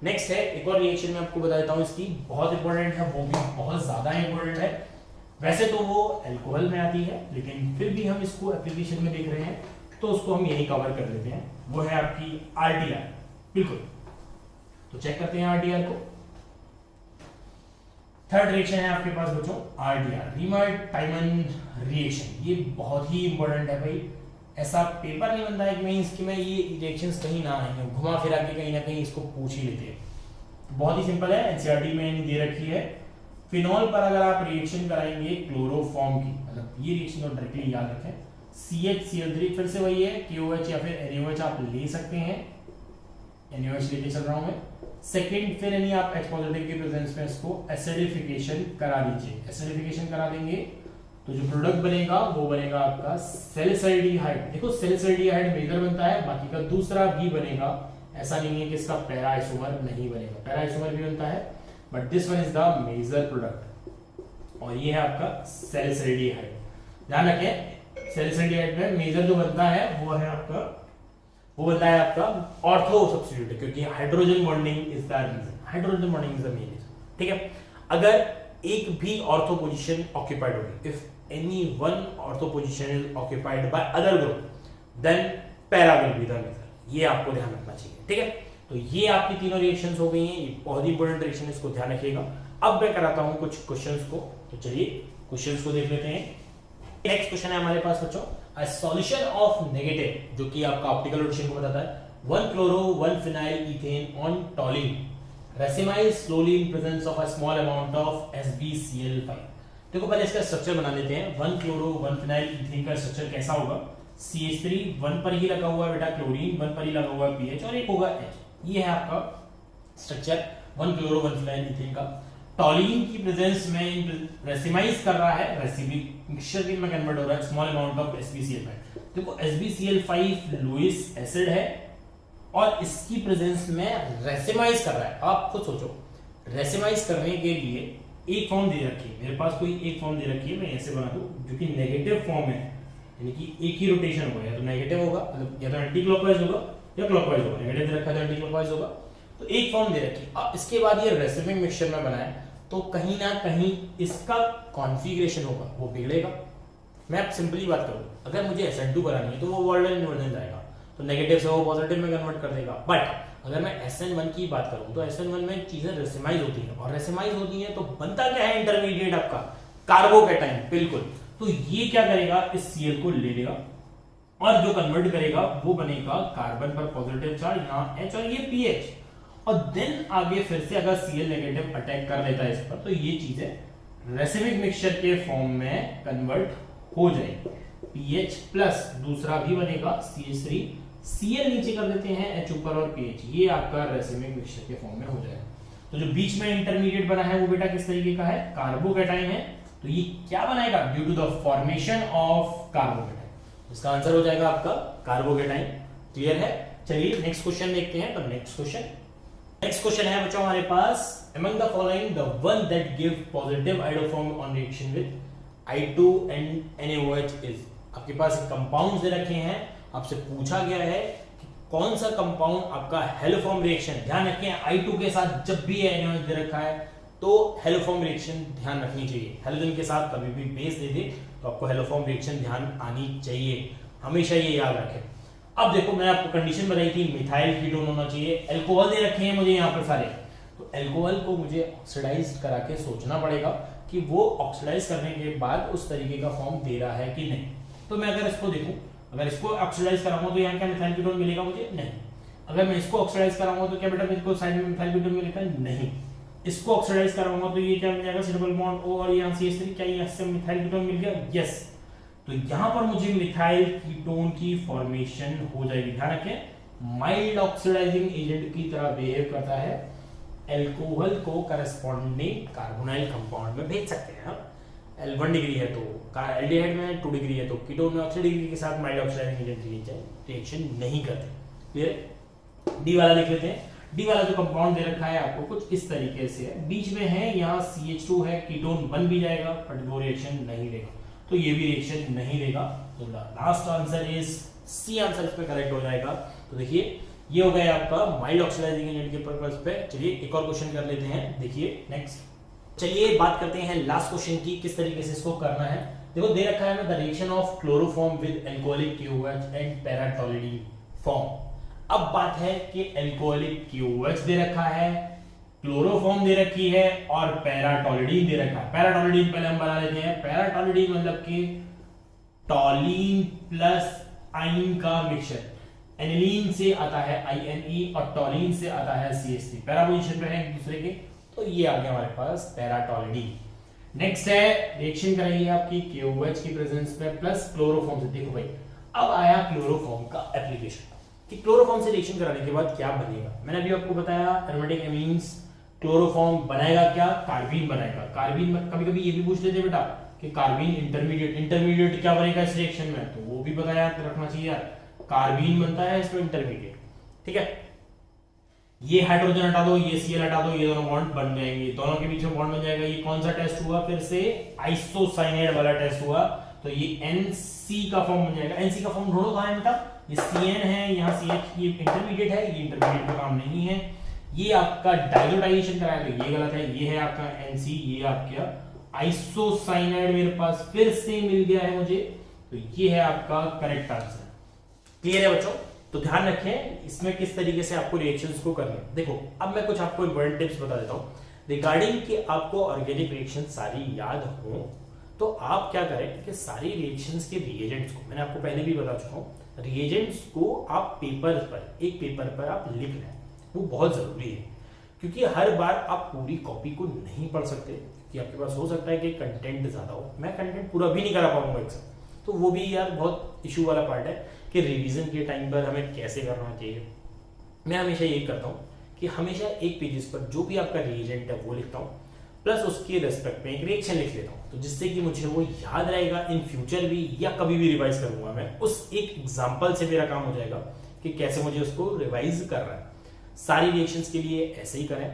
नेक्स्ट है एक और रिएक्शन मैं आपको बता देता हूँ, इसकी बहुत इंपॉर्टेंट है, वो भी बहुत ज्यादा इंपॉर्टेंट है। वैसे तो वो अल्कोहल में आती है लेकिन फिर भी हम इसको एप्लीकेशन में देख रहे हैं तो उसको हम यही कवर कर लेते हैं। वो है आपकी RTR। बिल्कुल, तो चेक करते हैं RTR को। थर्ड रिएक्शन है आपके पास बच्चों RTR, रीमर-टाइमन रिएक्शन। ये बहुत ही इंपॉर्टेंट है भाई, ऐसा पेपर नहीं बनता है कि मींस कि मैं ये रिएक्शंस कहीं ना आएंगे, घुमा फिरा के कहीं ना कहीं इसको पूछ ही लेते हैं। बहुत ही सिंपल है, एनसीईआरटी में दे रखी है। फिनॉल पर अगर आप रिएक्शन कराएंगे क्लोरोफॉर्म की, मतलब ये रिएक्शन तो डायरेक्टली याद रखें, CHCl3 फिर से वही है, KOH या फिर NaOH आप ले सकते हैं, NaOH लेके चल रहा हूं मैं। सेकंड फिर यानी आप H पॉजिटिव के प्रेजेंस में इसको एसिडिफिकेशन करा दीजिए। एसिडिफिकेशन करा देंगे तो जो प्रोडक्ट बनेगा वो बनेगा आपका सैलिसाइल्डिहाइड। देखो सैलिसाइल्डिहाइड मेजर बनता है, बाकी का दूसरा भी बनेगा, ऐसा नहीं है कि इसका पैरा आइसोमर नहीं बनेगा, पैरा आइसोमर भी बनता है, but this one is the major product और ये है आपका सैलिसाइल्डिहाइड। ध्यान रखें सैलिसाइल्डिहाइड में मेजर जो बनता है वो है आपका, वो बनता है आपका ऑर्थो सब्स्टिट्यूट, क्योंकि hydrogen bonding is the reason, hydrogen bonding is the main reason. ठीक है, अगर एक भी ऑर्थो पोजीशन ऑक्यूपाइड होगी, if any one ortho position is occupied by other group then para will be the measure, ये आपको ध्यान रखना चाहिए। ठीक है, तो ये आपकी तीनों रिएक्शंस हो गई हैं, ये बहुत ही इंपॉर्टेंट रिएक्शन, इसको ध्यान रखिएगा। अब मैं कराता हूं कुछ क्वेश्चंस को, तो चलिए क्वेश्चंस को देख लेते हैं। नेक्स्ट क्वेश्चन है हमारे पास बच्चों, अ सॉल्यूशन ऑफ नेगेटिव, जो कि आपका ऑप्टिकल रोटेशन को बताता है, 1 chloro 1 phenyl ethane on toluene racemize slowly in presence of a small amount of SbCl5। देखो पहले इसका स्ट्रक्चर बना लेते हैं। 1 chloro 1 phenyl ethane का स्ट्रक्चर कैसा होगा, CH3 1 पर ही लगा हुआ है बेटा, क्लोरीन 1 पर ही लगा हुआ है PH और एक होगा H। ये है आपका स्ट्रक्चर 1 chloro 1 phenyl ethane का। टॉलिन की प्रेजेंस में रेसिमाइज कर रहा है, रेसिपी मिक्सचर में कन्वर्ट हो रहा है, स्मॉल अमाउंट ऑफ SbCl5। देखो SbCl5 लुईस एसिड है और इसकी प्रेजेंस में रेसिमाइज कर रहा है। आप खुद सोचो, रेसिमाइज करने के लिए एक फॉर्म दे रखी है, मेरे पास कोई एक फॉर्म दे रखी है, मैं ऐसे बना दूं जो कि नेगेटिव फॉर्म है, यानी कि एक ही रोटेशन होगा, या तो नेगेटिव होगा, मतलब या तो एंटी क्लॉकवाइज होगा या क्लॉकवाइज होगा। नेगेटिव दे रखा है तो एंटी क्लॉकवाइज होगा। तो एक फॉर्म दे रखी है। अब इसके बाद ये रेसिपिंग मिक्सचर में बनाया, तो कहीं ना कहीं इसका कॉन्फ़िगरेशन होगा वो बिगड़ेगा। मैं अब सिंपली बात करूं, अगर मुझे SN2 करानी है तो वो वर्ल्ड इन्वर्जन जाएगा, तो नेगेटिव से वो पॉजिटिव में कन्वर्ट कर देगा। बट अगर मैं SN1 की बात करूं तो SN1 में चीजें रेसिमाइज होती हैं, और रेसिमाइज होती हैं तो बनता क्या है इंटरमीडिएट आपका कार्बोकैटायन। बिल्कुल, तो ये क्या करेगा, इस Cl को ले लेगा और जो कन्वर्ट करेगा वो बनेगा कार्बन पर पॉजिटिव चार्ज, यहाँ H और ये PH, और देन आगे फिर से अगर Cl नेगेटिव अटैक कर लेता है इस पर, तो ये चीजें रेसिमिक मिक्सचर के फॉर्म में कन्वर्ट हो जाएगी। PH प्लस दूसरा भी बनेगा CH3, Cl नीचे कर देते हैं, H ऊपर और PH, ये आपका रेसिमिक मिक्सचर के फॉर्म में हो जाएगा। तो जो बीच में इंटरमीडिएट बना है वो बेटा किस तरीके का है, कार्बोकैटायन है। तो ये क्या बनाएगा, due to the formation of carbocation. इसका आंसर हो जाएगा आपका कार्बोकैटायन। क्लियर है? चलिए नेक्स्ट क्वेश्चन देखते हैं। तो नेक्स्ट क्वेश्चन है बच्चों हमारे पास, among the following the one that give positive iodoform on reaction with I2 and NaOH is। आपके पास कंपाउंड्स दे रखे हैं, आपसे पूछा गया है कि कौन सा कंपाउंड आपका हेलोफॉर्म रिएक्शन, ध्यान रखें I2 के साथ जब भी NaOH दे रखा है तो हेलोफॉर्म रिएक्शन ध्यान रखनी चाहिए। हेलोजन के साथ कभी भी बेस दे दे तो आपको हेलोफॉर्म रिएक्शन ध्यान आनी चाहिए, हमेशा ये याद रखें। अब देखो मैंने आपको कंडीशन बताई थी मिथाइल कीटोन होना चाहिए। अल्कोहल दे रखे हैं मुझे यहाँ पर सारे, तो अल्कोहल को मुझे ऑक्सीडाइज करा के सोचना पड़ेगा कि वो ऑक्सीडाइज करने के बाद उस तरीके का फॉर्म दे रहा है कि नहीं। तो मैं अगर इसको देखूं, अगर इसको ऑक्सीडाइज कराऊंगा तो यहाँ क्या मिथाइल कीटोन मिलेगा मुझे, नहीं। अगर मैं इसको ऑक्सीडाइज कराऊंगा तो क्या बेटा मुझको साइड में मिथाइल कीटोन मिलेगा, नहीं। इसको ऑक्सीडाइज कराऊंगा तो ये क्या मिल जाएगा, डबल बॉन्ड O और यहाँ CH3, क्या यहाँ से मिथाइल कीटोन मिल गया, यस। तो यहाँ पर मुझे मिथाइल कीटोन की फॉर्मेशन हो जाएगी। ध्यान रखें माइल्ड ऑक्सीडाइजिंग एजेंट की तरह बिहेव करता है, अल्कोहल को करस्पॉन्डिंग कार्बोनाइल कंपाउंड में भेज सकते हैं। L1 डिग्री है तो एल्डिहाइड में, 2 डिग्री है तो कीटोन में 3 डिग्री के साथ माइल्ड ऑक्सीडाइजिंग एजेंट रिएक्शन नहीं करते। क्लियर? डी वाला लिख लेते हैं। डी वाला जो कंपाउंड दे रखा है आपको कुछ इस तरीके से है, बीच में है, यहाँ CH2 है, कीटोन बन भी जाएगा बट वो रिएक्शन नहीं देगा, तो ये भी रिएक्शन नहीं देगा। तो last answer is C, answer इस पे करेक्ट हो जाएगा। तो देखिए ये हो गया आपका माइल्ड ऑक्सीडाइजिंग एजेंट के पर्पस पे। चलिए एक और क्वेश्चन कर लेते हैं। देखिए नेक्स्ट, चलिए बात करते हैं लास्ट क्वेश्चन की, किस तरीके से इसको करना है। देखो दे रखा है the reaction of chloroform with alcoholic KOH and paratoluidine form. अब बात है कि अल्कोहलिक KOH दे रखा है, क्लोरोफॉर्म दे रखी है और पैराटोलिडीन दे रखा है। पैराटोलिडीन पहले हम बना लेते हैं। पैराटोलिडीन मतलब कि टॉलिन प्लस आइन का मिक्सचर। एनिलीन से आता है INE और टॉलिन से आता है CH3, पैरा पोजीशन पे है एक दूसरे के, तो ये आ गया हमारे पास पैराटोलिडीन। नेक्स्ट है रिएक्शन कराइए आपकी KOH की प्रेजेंस में प्लस क्लोरोफॉर्म से। देखो भाई अब आया क्लोरोफॉर्म का एप्लीकेशन कि क्लोरोफॉर्म से रिएक्शन कराने के बाद क्या बनेगा। मैंने अभी आपको बताया एरोमेटिक एमीन्स क्लोरोफॉर्म बनाएगा क्या, कार्बीन बनाएगा। कार्बीन में कभी कभी ये भी पूछ लेते बेटा कि कार्बीन इंटरमीडिएट क्या बनेगा इस रिएक्शन में, तो वो भी बताया रखना चाहिए यार। कार्बीन बनता है इसमें इंटरमीडिएट, ठीक है। ये हाइड्रोजन हटा दो, ये Cl हटा दो, ये दोनों बॉन्ड बन जाएंगे, दोनों के बीच में बॉन्ड बन जाएगा। ये कौन सा टेस्ट हुआ, फिर से आइसोसाइनेट वाला टेस्ट हुआ, तो ये NC का फॉर्म बन जाएगा। NC का फॉर्म ढूंढो कहां है बेटा, ये CN है, यहाँ CH, ये इंटरमीडिएट है, ये इंटरमीडिएट का काम नहीं है। ये आपका डाइजोटाइजेशन कराया तो ये गलत है, ये है आपका NC, ये आपका आइसोसाइनाइड मेरे पास फिर से मिल गया है मुझे, तो ये है आपका करेक्ट आंसर। क्लियर है बच्चों? तो ध्यान रखें इसमें किस तरीके से आपको रिएक्शंस को करना है। देखो अब मैं कुछ आपको इंपॉर्टेंट टिप्स बता देता हूं रिगार्डिंग कि आपको ऑर्गेनिक रिएक्शन सारी याद हो, तो आप क्या करें कि सारी रिएक्शंस के रिएजेंट्स को, मैंने आपको पहले भी बता चुका हूं, रिएजेंट्स को आप पेपर पर, एक पेपर पर आप लिख लें, वो बहुत जरूरी है। क्योंकि हर बार आप पूरी कॉपी को नहीं पढ़ सकते, कि आपके पास हो सकता है कि कंटेंट ज्यादा हो, मैं कंटेंट पूरा भी नहीं करा पाऊंगा एक साथ, तो वो भी यार बहुत इशू वाला पार्ट है कि रिवीजन के टाइम पर हमें कैसे करना चाहिए। मैं हमेशा यही करता हूँ कि हमेशा एक पेजेस पर जो भी आपका रिएजेंट है वो लिखता हूँ, प्लस उसके रेस्पेक्ट में एक रिएक्शन लिख लेता हूँ, तो जिससे कि मुझे वो याद रहेगा इन फ्यूचर भी, या कभी भी रिवाइज करूंगा मैं, उस एक एग्जाम्पल से मेरा काम हो जाएगा कि कैसे मुझे उसको रिवाइज करना है। सारी रिएक्शंस के लिए ऐसे ही करें।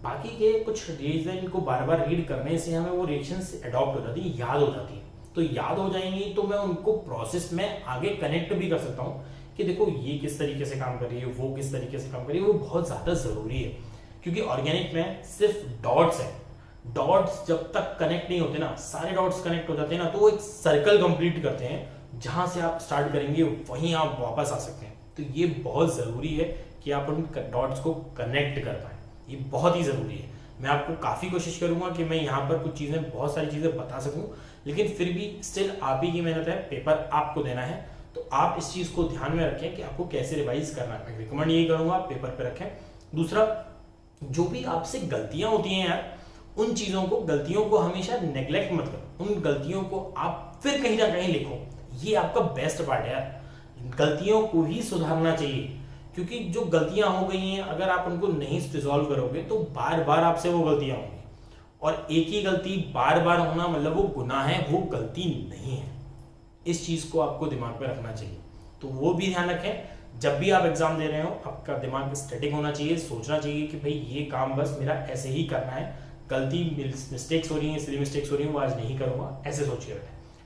बाकी के कुछ रिएक्शन को बार बार रीड करने से हमें वो रिएक्शंस अडॉप्ट हो जाती है, याद हो जाती है। तो याद हो जाएंगी तो मैं उनको प्रोसेस में आगे कनेक्ट भी कर सकता हूँ कि देखो ये किस तरीके से काम कर रही है, वो किस तरीके से काम कर रही है। वो बहुत ज्यादा जरूरी है क्योंकि ऑर्गेनिक में सिर्फ डॉट्स है। डॉट्स जब तक कनेक्ट नहीं होते ना, सारे डॉट्स कनेक्ट हो जाते हैं ना, तो वो एक सर्कल कंप्लीट करते हैं। जहां से आप स्टार्ट करेंगे वहीं आप वापस आ सकते हैं। तो ये बहुत जरूरी है कि आप उन डॉट्स को कनेक्ट कर पाए, ये बहुत ही जरूरी है। मैं आपको काफी कोशिश करूंगा कि मैं यहाँ पर कुछ चीजें, बहुत सारी चीजें बता सकूं, लेकिन फिर भी स्टिल आप ही की मेहनत है, पेपर आपको देना है। तो आप इस चीज को ध्यान में रखें कि आपको कैसे रिवाइज करना है। मैं रिकमेंड यही करूंगा, पेपर पे रखें। दूसरा, जो भी आपसे गलतियां होती हैं यार, उन चीजों को, गलतियों को हमेशा नेग्लेक्ट मत करो। उन गलतियों को आप फिर कहीं ना कहीं लिखो। ये आपका बेस्ट पार्ट है यार, गलतियों को ही सुधारना चाहिए। क्योंकि जो गलतियां हो गई हैं, अगर आप उनको नहीं रिजॉल्व करोगे तो बार बार आपसे वो गलतियां होंगी। और एक ही गलती बार बार होना मतलब वो गुनाह है, वो गलती नहीं है। इस चीज को आपको दिमाग में रखना चाहिए। तो वो भी ध्यान रखें, जब भी आप एग्जाम दे रहे हो आपका दिमाग स्टैटिक होना चाहिए, सोचना चाहिए कि भाई ये काम बस मेरा ऐसे ही करना है, गलती मिस्टेक्स हो रही है, इसलिए मिस्टेक्स हो रही है, वो आज नहीं करूंगा, ऐसे सोचिए।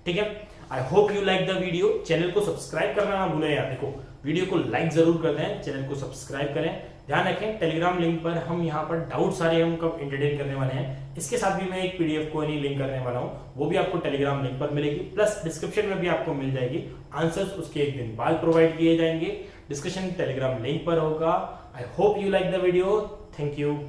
ठीक है, आई hope you like the video. Channel को सब्सक्राइब करना ना भूलें यार। देखो वीडियो को लाइक जरूर करते हैं, चैनल को सब्सक्राइब करें। ध्यान रखें, टेलीग्राम लिंक पर हम यहाँ पर डाउट सारे हम कब एंटरटेन करने वाले हैं, इसके साथ भी मैं एक पीडीएफ को नहीं लिंक करने वाला हूँ, वो भी आपको टेलीग्राम लिंक पर मिलेगी। प्लस डिस्क्रिप्शन में भी आपको मिल जाएगी, आंसर्स उसके एक दिन बाद प्रोवाइड किए जाएंगे। डिस्कशन टेलीग्राम लिंक पर होगा। आई hope you like the video. Thank you.